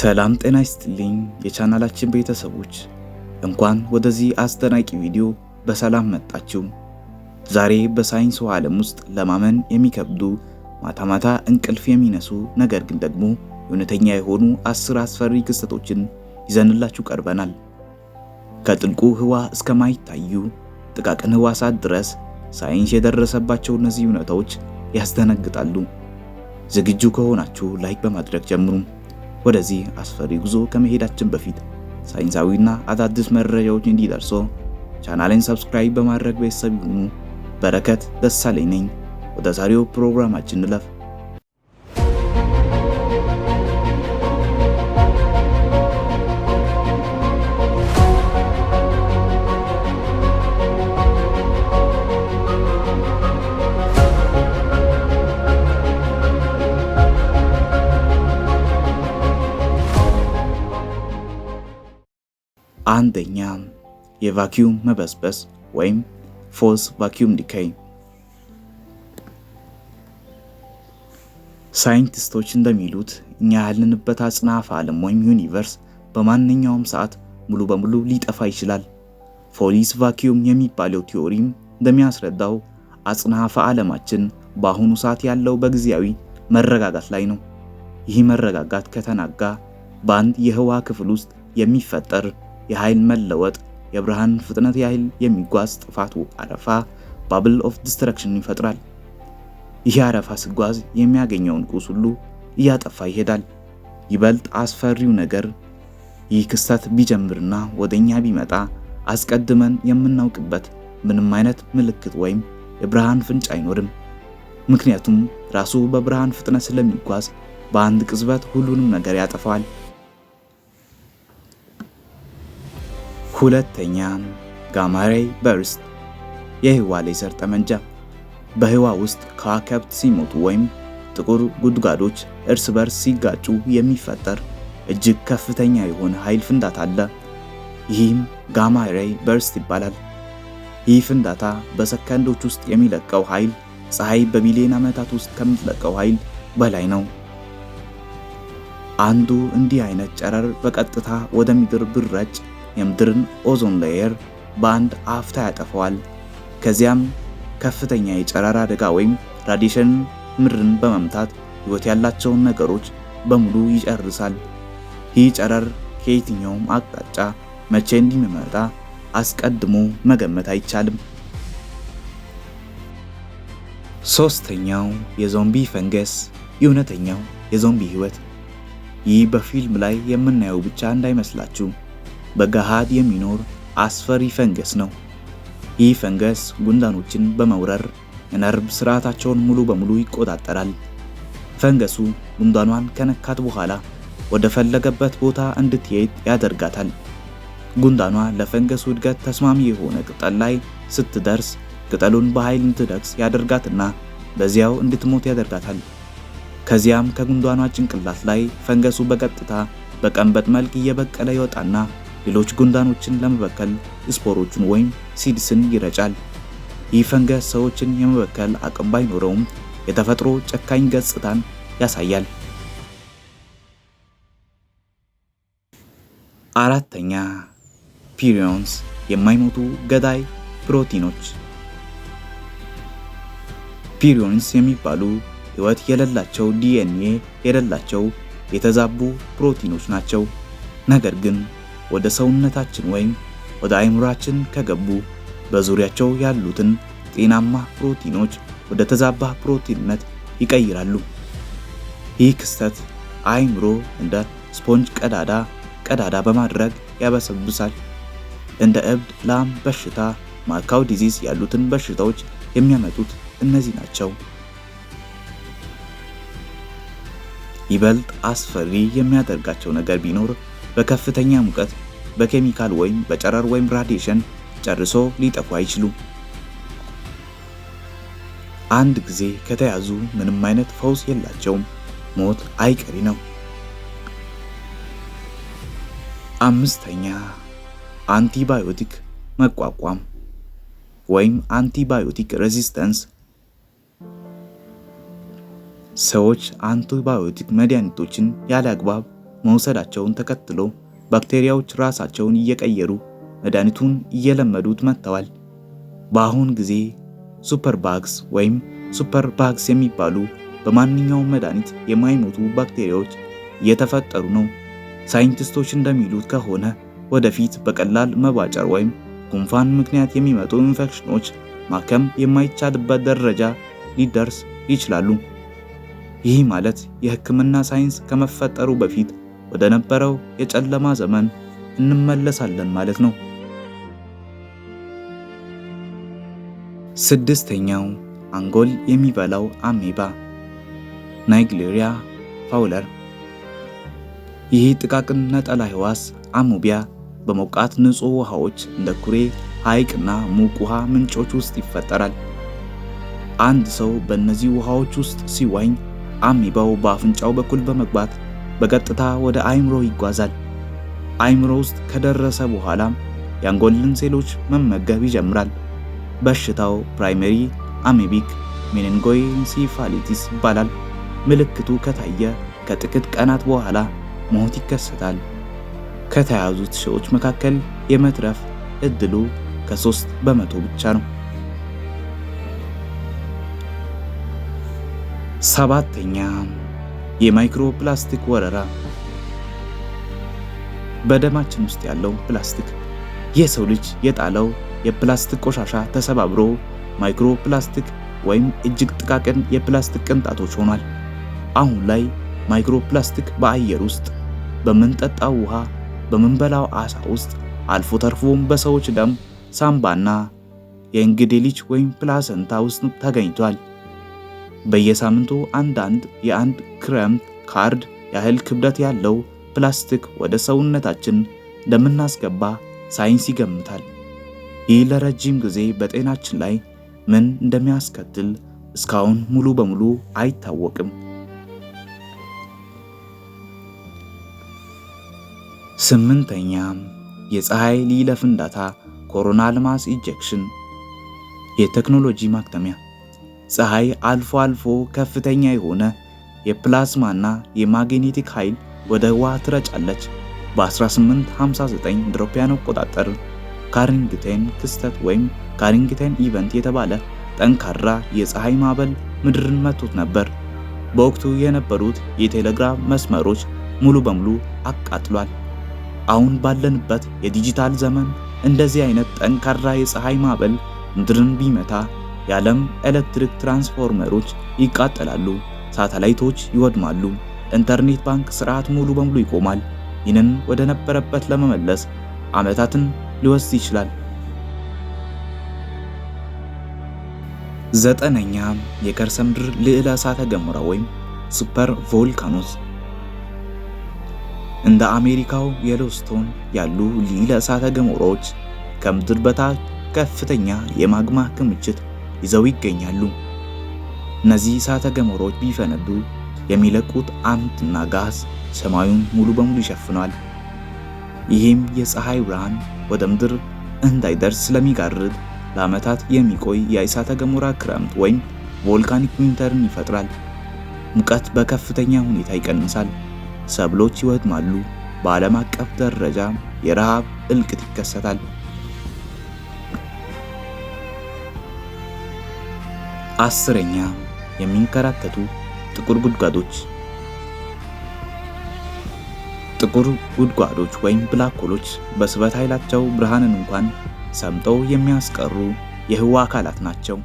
ሰላም ጤና ይስጥልኝ የቻናላችን ቤተሰቦች፣ እንኳን ወደዚህ አስደናቂ ቪዲዮ በሰላም መጣችሁ። ዛሬ በሳይንሱ ዓለም ውስጥ ለማመን የሚከብዱ ማታ ማታ እንቅልፍ የሚነሱ ነገር ግን ደግሞ እውነተኛ የሆኑ 10 አስፈሪ ክስተቶችን ይዘንላችሁ ቀርበናል። ከጥልቁ ህዋ እስከማይታዩ ጥቃቅን ህዋሳት ድረስ ሳይንስ የደረሰባቸው እነዚህ እውነታዎች ያስደነግጣሉ። ዝግጁ ከሆናችሁ ላይክ በማድረግ ጀምሩ። ወደዚህ አስፈሪ ጉዞ ከመሄዳችን በፊት ሳይንሳዊና አዳዲስ መረጃዎች እንዲደርሶ ቻናሌን ሰብስክራይብ በማድረግ ቤተሰብ ይሁኑ። በረከት ደሳለኝ ነኝ። ወደ ዛሬው ፕሮግራማችን እንለፍ። አንደኛ፣ የቫኪዩም መበስበስ ወይም ፎልስ ቫኪዩም ዲኬይ። ሳይንቲስቶች እንደሚሉት እኛ ያለንበት አጽናፈ ዓለም ወይም ዩኒቨርስ በማንኛውም ሰዓት ሙሉ በሙሉ ሊጠፋ ይችላል። ፎልስ ቫኪዩም የሚባለው ቲዮሪም እንደሚያስረዳው አጽናፈ ዓለማችን በአሁኑ ሰዓት ያለው በጊዜያዊ መረጋጋት ላይ ነው። ይህ መረጋጋት ከተናጋ በአንድ የህዋ ክፍል ውስጥ የሚፈጠር የኃይል መለወጥ የብርሃን ፍጥነት ያህል የሚጓዝ ጥፋቱ አረፋ ባብል ኦፍ ዲስትራክሽን ይፈጥራል። ይህ አረፋ ሲጓዝ የሚያገኘውን ቁስ ሁሉ እያጠፋ ይሄዳል። ይበልጥ አስፈሪው ነገር ይህ ክስተት ቢጀምርና ወደኛ ቢመጣ አስቀድመን የምናውቅበት ምንም አይነት ምልክት ወይም የብርሃን ፍንጭ አይኖርም። ምክንያቱም ራሱ በብርሃን ፍጥነት ስለሚጓዝ በአንድ ቅጽበት ሁሉንም ነገር ያጠፋዋል። ሁለተኛ፣ ጋማ ሬይ በርስት የህዋ ሌዘር ጠመንጃ። በህዋ ውስጥ ከዋክብት ሲሞቱ ወይም ጥቁር ጉድጓዶች እርስ በርስ ሲጋጩ የሚፈጠር እጅግ ከፍተኛ የሆነ ኃይል ፍንዳታ አለ። ይህም ጋማ ሬይ በርስት ይባላል። ይህ ፍንዳታ በሰከንዶች ውስጥ የሚለቀው ኃይል ፀሐይ በቢሊዮን ዓመታት ውስጥ ከምትለቀው ኃይል በላይ ነው። አንዱ እንዲህ አይነት ጨረር በቀጥታ ወደ ምድር ብረጭ የምድርን ኦዞን ሌየር በአንድ አፍታ ያጠፋዋል። ከዚያም ከፍተኛ የጨረር አደጋ ወይም ራዲሽን ምድርን በመምታት ህይወት ያላቸውን ነገሮች በሙሉ ይጨርሳል። ይህ ጨረር ከየትኛውም አቅጣጫ መቼ እንደሚመጣ አስቀድሞ መገመት አይቻልም። ሶስተኛው፣ የዞምቢ ፈንገስ የእውነተኛው የዞምቢ ህይወት። ይህ በፊልም ላይ የምናየው ብቻ እንዳይመስላችሁ በገሃድ የሚኖር አስፈሪ ፈንገስ ነው። ይህ ፈንገስ ጉንዳኖችን በመውረር የነርቭ ስርዓታቸውን ሙሉ በሙሉ ይቆጣጠራል። ፈንገሱ ጉንዳኗን ከነካት በኋላ ወደ ፈለገበት ቦታ እንድትሄድ ያደርጋታል። ጉንዳኗ ለፈንገሱ እድገት ተስማሚ የሆነ ቅጠል ላይ ስትደርስ ቅጠሉን በኃይል እንድትደቅስ ያደርጋትና በዚያው እንድትሞት ያደርጋታል። ከዚያም ከጉንዳኗ ጭንቅላት ላይ ፈንገሱ በቀጥታ በቀንበጥ መልክ እየበቀለ ይወጣና ሌሎች ጉንዳኖችን ለመበከል ስፖሮቹን ወይም ሲድስን ይረጫል። ይህ ፈንገስ ሰዎችን የመበከል አቅም ባይኖረውም የተፈጥሮ ጨካኝ ገጽታን ያሳያል። አራተኛ፣ ፒሪዮንስ የማይሞቱ ገዳይ ፕሮቲኖች። ፒሪዮንስ የሚባሉ ህይወት የሌላቸው ዲኤንኤ የሌላቸው የተዛቡ ፕሮቲኖች ናቸው። ነገር ግን ወደ ሰውነታችን ወይም ወደ አእምሯችን ከገቡ በዙሪያቸው ያሉትን ጤናማ ፕሮቲኖች ወደ ተዛባ ፕሮቲንነት ይቀይራሉ። ይህ ክስተት አእምሮ እንደ ስፖንጅ ቀዳዳ በማድረግ ያበሰብሳል። እንደ እብድ ላም በሽታ፣ ማካው ዲዚዝ ያሉትን በሽታዎች የሚያመጡት እነዚህ ናቸው። ይበልጥ አስፈሪ የሚያደርጋቸው ነገር ቢኖር በከፍተኛ ሙቀት በኬሚካል ወይም በጨረር ወይም ራዲዬሽን ጨርሶ ሊጠፉ አይችሉም። አንድ ጊዜ ከተያዙ ምንም አይነት ፈውስ የላቸውም። ሞት አይቀሪ ነው። አምስተኛ፣ አንቲባዮቲክ መቋቋም ወይም አንቲባዮቲክ ሬዚስተንስ። ሰዎች አንቲባዮቲክ መድኃኒቶችን ያለ አግባብ መውሰዳቸውን ተከትሎ ባክቴሪያዎች ራሳቸውን እየቀየሩ መድኃኒቱን እየለመዱት መጥተዋል። በአሁን ጊዜ ሱፐርባግስ ወይም ሱፐርባግስ የሚባሉ በማንኛውም መድኃኒት የማይሞቱ ባክቴሪያዎች እየተፈጠሩ ነው። ሳይንቲስቶች እንደሚሉት ከሆነ ወደፊት በቀላል መባጨር ወይም ጉንፋን ምክንያት የሚመጡ ኢንፌክሽኖች ማከም የማይቻልበት ደረጃ ሊደርስ ይችላሉ። ይህ ማለት የሕክምና ሳይንስ ከመፈጠሩ በፊት ወደ ነበረው የጨለማ ዘመን እንመለሳለን ማለት ነው። ስድስተኛው አንጎል የሚበላው አሜባ ናይግሌሪያ ፋውለር። ይህ ጥቃቅን ነጠላ ሕዋስ አሞቢያ በሞቃት ንጹህ ውሃዎች እንደ ኩሬ፣ ሐይቅና ሙቅ ውሃ ምንጮች ውስጥ ይፈጠራል። አንድ ሰው በእነዚህ ውሃዎች ውስጥ ሲዋኝ አሜባው በአፍንጫው በኩል በመግባት በቀጥታ ወደ አእምሮ ይጓዛል። አእምሮ ውስጥ ከደረሰ በኋላም የአንጎልን ሴሎች መመገብ ይጀምራል። በሽታው ፕራይመሪ አሜቢክ ሜኒንጎኤንሲፋሊቲስ ይባላል። ምልክቱ ከታየ ከጥቂት ቀናት በኋላ ሞት ይከሰታል። ከተያዙት ሰዎች መካከል የመትረፍ እድሉ ከ3 በመቶ ብቻ ነው። ሰባተኛ የማይክሮፕላስቲክ ወረራ። በደማችን ውስጥ ያለው ፕላስቲክ የሰው ልጅ የጣለው የፕላስቲክ ቆሻሻ ተሰባብሮ ማይክሮፕላስቲክ ወይም እጅግ ጥቃቅን የፕላስቲክ ቅንጣቶች ሆኗል። አሁን ላይ ማይክሮፕላስቲክ በአየር ውስጥ፣ በምንጠጣው ውሃ፣ በምንበላው ዓሳ ውስጥ አልፎ ተርፎም በሰዎች ደም፣ ሳምባና የእንግዴ ልጅ ወይም ፕላሰንታ ውስጥ ተገኝቷል። በየሳምንቱ አንዳንድ የአንድ ክረምት ካርድ ያህል ክብደት ያለው ፕላስቲክ ወደ ሰውነታችን እንደምናስገባ ሳይንስ ይገምታል። ይህ ለረጅም ጊዜ በጤናችን ላይ ምን እንደሚያስከትል እስካሁን ሙሉ በሙሉ አይታወቅም። ስምንተኛ የፀሐይ ሊለ ፍንዳታ ኮሮናል ማስ ኢጀክሽን የቴክኖሎጂ ማክተሚያ። ፀሐይ አልፎ አልፎ ከፍተኛ የሆነ የፕላዝማና የማግኔቲክ ኃይል ወደ ህዋ ትረጫለች። በ1859 አውሮፓውያን አቆጣጠር ካሪንግተን ክስተት ወይም ካሪንግተን ኢቨንት የተባለ ጠንካራ የፀሐይ ማዕበል ምድርን መቶት ነበር። በወቅቱ የነበሩት የቴሌግራፍ መስመሮች ሙሉ በሙሉ አቃጥሏል። አሁን ባለንበት የዲጂታል ዘመን እንደዚህ አይነት ጠንካራ የፀሐይ ማዕበል ምድርን ቢመታ የዓለም ኤሌክትሪክ ትራንስፎርመሮች ይቃጠላሉ፣ ሳተላይቶች ይወድማሉ፣ ኢንተርኔት ባንክ ስርዓት ሙሉ በሙሉ ይቆማል። ይህንን ወደ ነበረበት ለመመለስ ዓመታትን ሊወስድ ይችላል። ዘጠነኛ የከርሰ ምድር ልዕለ እሳተ ገሞራ ወይም ሱፐር ቮልካኖስ። እንደ አሜሪካው የሎስቶን ያሉ ልዕለ እሳተ ገሞራዎች ከምድር በታች ከፍተኛ የማግማ ክምችት ይዘው ይገኛሉ። እነዚህ እሳተ ገሞራዎች ቢፈነዱ የሚለቁት አምድና ጋዝ ሰማዩን ሙሉ በሙሉ ይሸፍናል። ይህም የፀሐይ ብርሃን ወደ ምድር እንዳይደርስ ስለሚጋርድ ለዓመታት የሚቆይ የእሳተ ገሞራ ክረምት ወይም ቮልካኒክ ዊንተርን ይፈጥራል። ሙቀት በከፍተኛ ሁኔታ ይቀንሳል፣ ሰብሎች ይወድማሉ፣ በዓለም አቀፍ ደረጃ የረሃብ እልቂት ይከሰታል። አስረኛ የሚንከራተቱ ጥቁር ጉድጓዶች። ጥቁር ጉድጓዶች ወይም ብላክ ሆሎች በስበት ኃይላቸው ብርሃንን እንኳን ሰምጠው የሚያስቀሩ የህዋ አካላት ናቸው።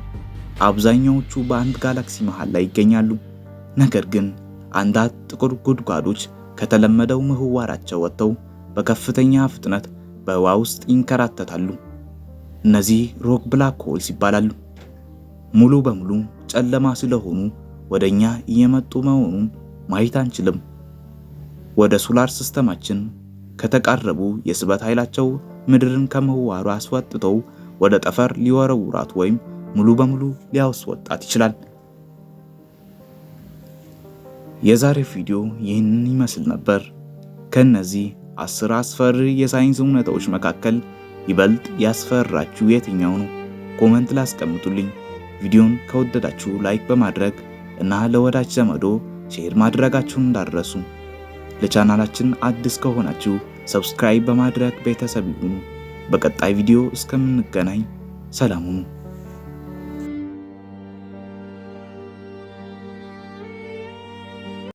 አብዛኛዎቹ በአንድ ጋላክሲ መሃል ላይ ይገኛሉ። ነገር ግን አንዳንድ ጥቁር ጉድጓዶች ከተለመደው ምህዋራቸው ወጥተው በከፍተኛ ፍጥነት በህዋ ውስጥ ይንከራተታሉ። እነዚህ ሮክ ብላክ ሆልስ ይባላሉ። ሙሉ በሙሉ ጨለማ ስለሆኑ ወደኛ እየመጡ መሆኑን ማየት አንችልም። ወደ ሶላር ሲስተማችን ከተቃረቡ የስበት ኃይላቸው ምድርን ከምህዋሩ አስወጥተው ወደ ጠፈር ሊወረውራት ወይም ሙሉ በሙሉ ሊያስወጣት ይችላል። የዛሬው ቪዲዮ ይህንን ይመስል ነበር። ከነዚህ 10 አስፈሪ የሳይንስ እውነታዎች መካከል ይበልጥ ያስፈራችሁ የትኛው ነው? ኮመንት ላይ አስቀምጡልኝ። ቪዲዮን ከወደዳችሁ ላይክ በማድረግ እና ለወዳጅ ዘመዶ ሼር ማድረጋችሁን እንዳትረሱ። ለቻናላችን አዲስ ከሆናችሁ ሰብስክራይብ በማድረግ ቤተሰብ ይሁኑ። በቀጣይ ቪዲዮ እስከምንገናኝ ሰላም ሁኑ።